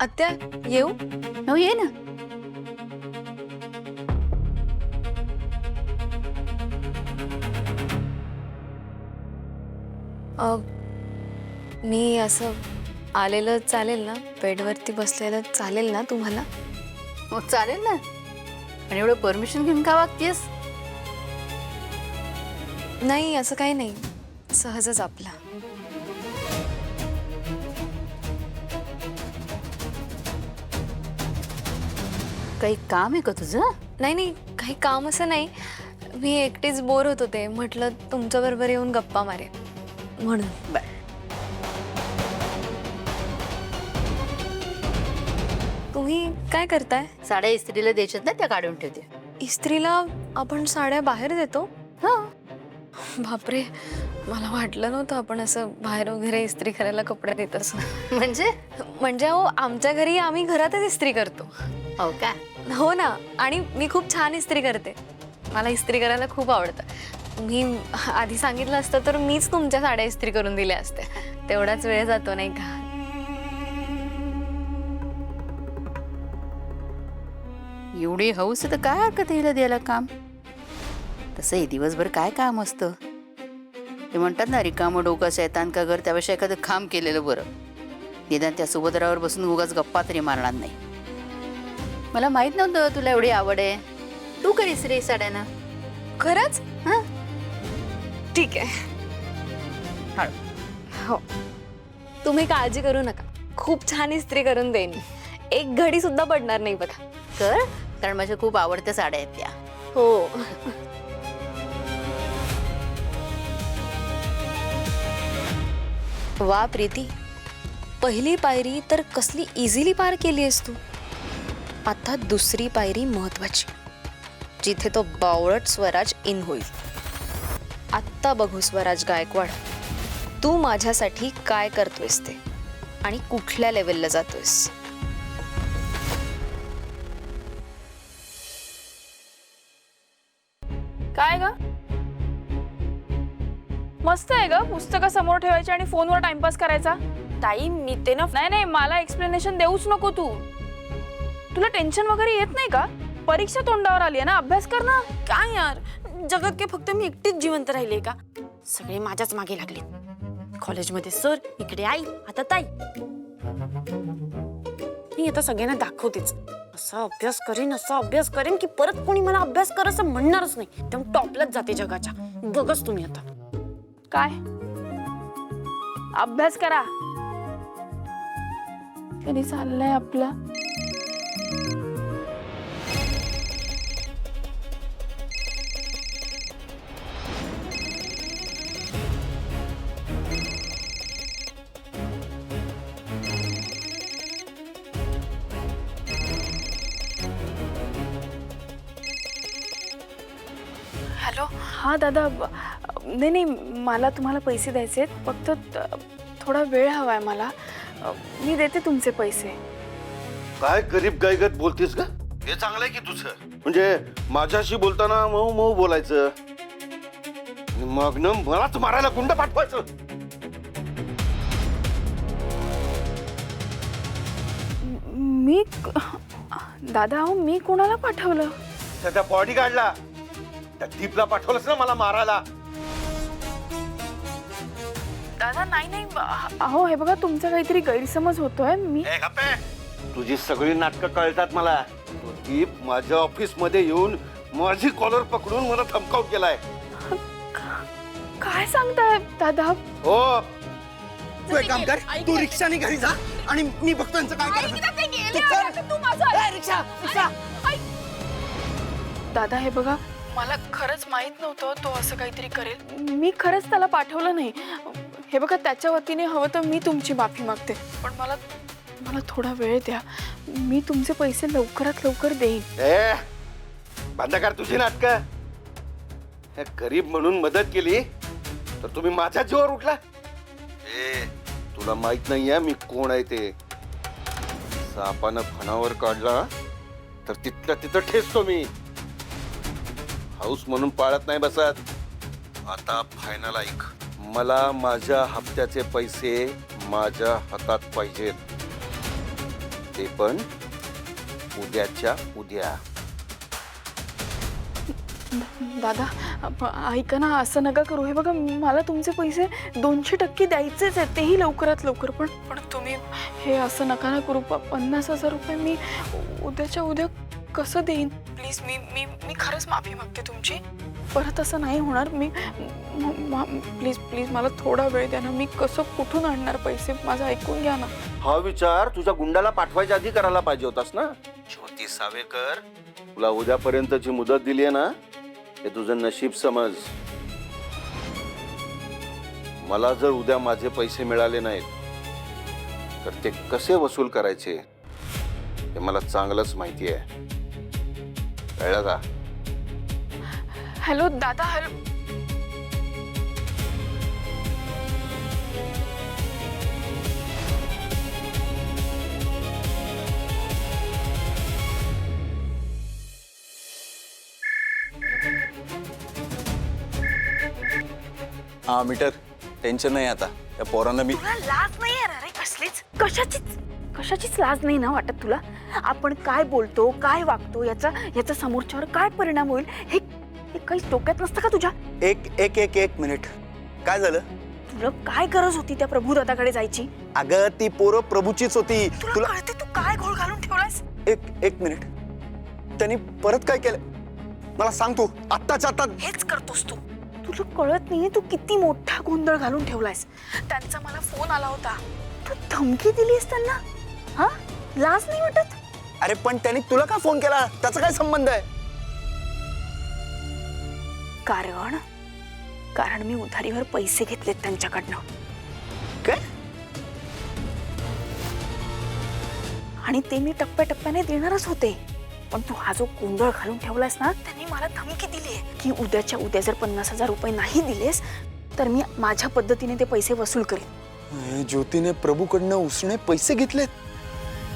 आत्या येऊ? हो ये ना. मी असं आलेलं चालेल ना? बेडवरती बसलेलं चालेल ना तुम्हाला? हो चालेल ना. आणि एवढं परमिशन घेऊन का वागतेस? नाही असं काही नाही, सहजच आपला. काही काम आहे का तुझं? नाही नाही, काही काम असं नाही. मी एकटीच बोर होत होते, म्हटलं तुमच्या बरोबर येऊन गप्पा मारे म्हणून. तुम्ही काय करताय? साड्या इस्त्रीला द्यायच्यात ना, त्या काढून ठेवते. इस्त्रीला आपण साड्या बाहेर देतो? हो. बापरे, मला वाटलं नव्हतं आपण असं बाहेर वगैरे इस्त्री करायला कपडे देत असं. म्हणजे हो, आमच्या घरी आम्ही घरातच इस्त्री करतो. हो का? हो ना. आणि मी खूप छान इस्त्री करते. मला इस्त्री करायला खूप आवडतं. मी आधी सांगितलं असतं तर मीच तुमच्या साड्या इस्त्री करून दिल्या असत्या. तेवढाच वेळ जातो नाही का? एवढी हौस तर काय हरकत हिला द्यायला काम. तसं हे दिवसभर काय काम असतं. ते म्हणतात ना, रिकामं डोकं शैतान का घर, त्यापेक्षा एखादं काम केलेलं बरं. निदान त्या सुभद्रावर बसून उगाच गप्पा तरी मारणार नाही. मला माहित नव्हतं तुला एवढी आवड आहे. तू कर इस्त्री साड्यानं. खरंच? हां ठीक आहे. हो, तुम्ही काळजी करू नका. खूप छान इस्त्री करून देईन. एक घडी सुद्धा पडणार नाही बघा. कर, कारण माझ्या खूप आवडत्या साड्या आहेत त्या. हो. वा प्रीती, पहिली पायरी तर कसली इझिली पार केली आहेस तू. आता दुसरी पायरी महत्वाची, जिथे तो बावळट स्वराज इन होईल. आत्ता बघू स्वराज गायकवाड, तू माझ्यासाठी काय करतोयस ते आणि कुठल्या लेवलला जातोयस. काय ग? मस्त आहे ग, पुस्तकं समोर ठेवायची आणि फोनवर टाइमपास करायचा. ताई मी ते ना नाही नाही, मला एक्सप्लेनेशन देऊच नको तू. तुला टेन्शन वगैरे येत नाही का? परीक्षा तोंडावर आली आहे ना, अभ्यास कर ना. काय यार, जगात काय फक्त मी एकटीच जिवंत राहिले का? सगळे माझ्याच मागे लागले. कॉलेजमध्ये सर, इकडे आई, आता ताई. मी आता सगळ्यांना दाखवतेच. असा अभ्यास करेन की परत कोणी मला अभ्यास कर असं म्हणणारच नाही. त्यामुळे टॉपलाच जाते जगाच्या. बघच तुम्ही आता. काय अभ्यास करा. कधी चाललंय आपलं? हॅलो. हा दादा, नाही नाही, मला तुम्हाला पैसे द्यायचे आहेत. फक्त थोडा वेळ हवाय मला. मी देते तुमचे पैसे. काय गरीब गायगत बोलतेस का? हे चांगलं आहे की तुझं. म्हणजे माझ्याशी बोलताना मऊ मऊ बोलायचं, मग न मलाच मारायला गुंड पाठवायचं. मी दादा, अहो मी कोणाला पाठवलं? त्या बॉडीगार्डला, त्या दीपला पाठवलंस ना मला मारायला. दादा नाही नाही, अहो हे बघा, तुमचा काहीतरी गैरसमज होतोय. मी तुझी सगळी नाटकं कळतात मला. तो दीप माझ्या ऑफिस मध्ये येऊन माझी कॉलर पकडून मला धमकावून गेलाय. काय सांगताय दादा? हो, तू एक काम कर, तू रिक्षाने घरी जा आणि मी बघतो यांचं काय करायचं. दादा हे बघा, मला खरंच माहित नव्हतं तो असं काहीतरी करेल. मी खरंच त्याला पाठवलं नाही. हे बघा, त्याच्या वतीने हवं तर मी तुमची माफी मागते, पण मला थोडा वेळ द्या. मी तुमचे पैसे लवकरात लवकर देईन. बंद कर तुझी नाटकं. गरीब म्हणून मदत केली तर तुम्ही माझ्या जीवावर उठला. तुला माहित नाहीये मी कोण आहे ते. सापानं फणावर काढला तर तिथल्या तिथं ठेचतो मी. हाऊस म्हणून पाळत नाही बसत. आता फायनल ऐक, मला माझ्या हप्त्याचे पैसे माझ्या हातात पाहिजेत. ते पण उद्याच्या उद्या. दादा ऐका ना, असं नका करू. हे बघा, मला तुमचे पैसे 200% द्यायचेच आहेत, तेही लवकरात लवकर. पण तुम्ही हे असं नका ना करू. 50,000 रुपये मी उद्याच्या उद्या कसं देईन? प्लीज, मी खरंच माफी मागते तुमची. परत असं नाही होणार. प्लीज प्लीज मला थोडा वेळ द्या ना. मी कसं कुठून आणणार पैसे? माझं ऐकून घ्या ना. हा विचार तुझ्या गुंडाला पाठवायच्या आधी करायला पाहिजे होतास ना. ज्योती सावेकर, तुला उद्यापर्यंतची मुदत दिली आहे ना, हे तुझं नशीब समज. मला जर उद्या माझे पैसे मिळाले नाहीत तर ते कसे वसूल करायचे हे मला चांगलंच माहिती आहे. कळलं का? हॅलो दादा. हॅलो. हा मीटर, टेन्शन नाही आता. त्या पोरांना मी तुला लाज नाही येणार आहे कसलीच? कशाचीच लाज नाही ना वाटत तुला? आपण काय बोलतो, काय वागतो, याचा समोरच्यावर काय परिणाम होईल हे काही डोक्यात नसतं का तुझ्या? एक मिनिट. काय झालं? तुला काय गरज होती त्या प्रभुदादाकडे जायची? अगं ती पोरं प्रभूचीच होती. तुला कळते तू काय घोळ घालून ठेवलास? एक मिनिट. त्यांनी परत काय केलं मला सांग तू. आत्ताच्या आता हेच करतोस तू. तुला कळत नाहीये तू किती मोठा गोंधळ घालून ठेवलायस. त्यांचा मला फोन आला होता. तू धमकी दिलीस त्यांना? हा, लाज नाही वाटत? अरे पण त्यांनी तुला का फोन केला? त्याचा काय संबंध आहे? कारण मी उधारीवर पैसे घेतलेत त्यांच्याकडनं. काय? आणि ते मी टप्प्याटप्प्याने देणारच होते. पण तू हा जो गोंधळ घालून ठेवलास ना, त्यांनी मला धमकी दिली आहे की उद्याच्या उद्या जर 50,000 रुपये नाही दिलेस तर मी माझ्या पद्धतीने ते पैसे वसूल करेन. ज्योतीने प्रभूकडनं उसने पैसे घेतलेत.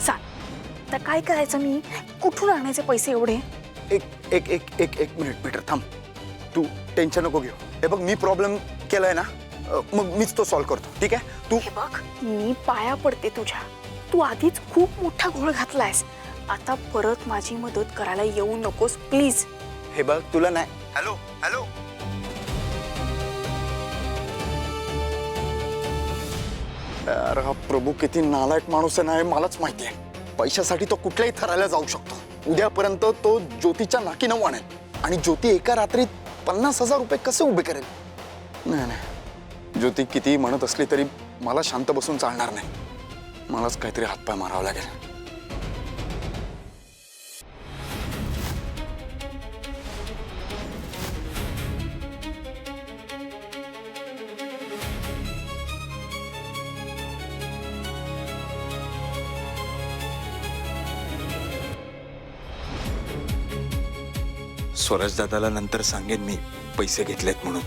सांग तर काय करायचं? मी कुठून आणायचे पैसे एवढे? एक मिनिट मीटर थांब. तू टेन्शन नको घेऊ. हे बघ, मी प्रॉब्लेम केलाय ना, मग मीच तो सॉल्व्ह करतो. ठीक आहे? तू हे बघ, मी पाया पडते तुझ्या. तू आधीच खूप मोठा घोळ घातलायस. आता परत माझी मदत करायला येऊ नकोस प्लीज. हे बघ, तुला नाही. हॅलो. यार, हा प्रभू किती नालायक माणूस आहे ना, हे मलाच माहिती आहे. पैशासाठी तो कुठल्याही थराला जाऊ शकतो. उद्यापर्यंत तो ज्योतीच्या नाकीनं वाणेल आणि ज्योती एका रात्रीत 50,000 रुपये कसे उभे करेल? नाही, ज्योती कितीही म्हणत असली तरी मला शांत बसून चालणार नाही. मलाच काहीतरी हातपाय मारावा लागेल. स्वराज दादाला नंतर सांगेन मी पैसे घेतलेत म्हणून.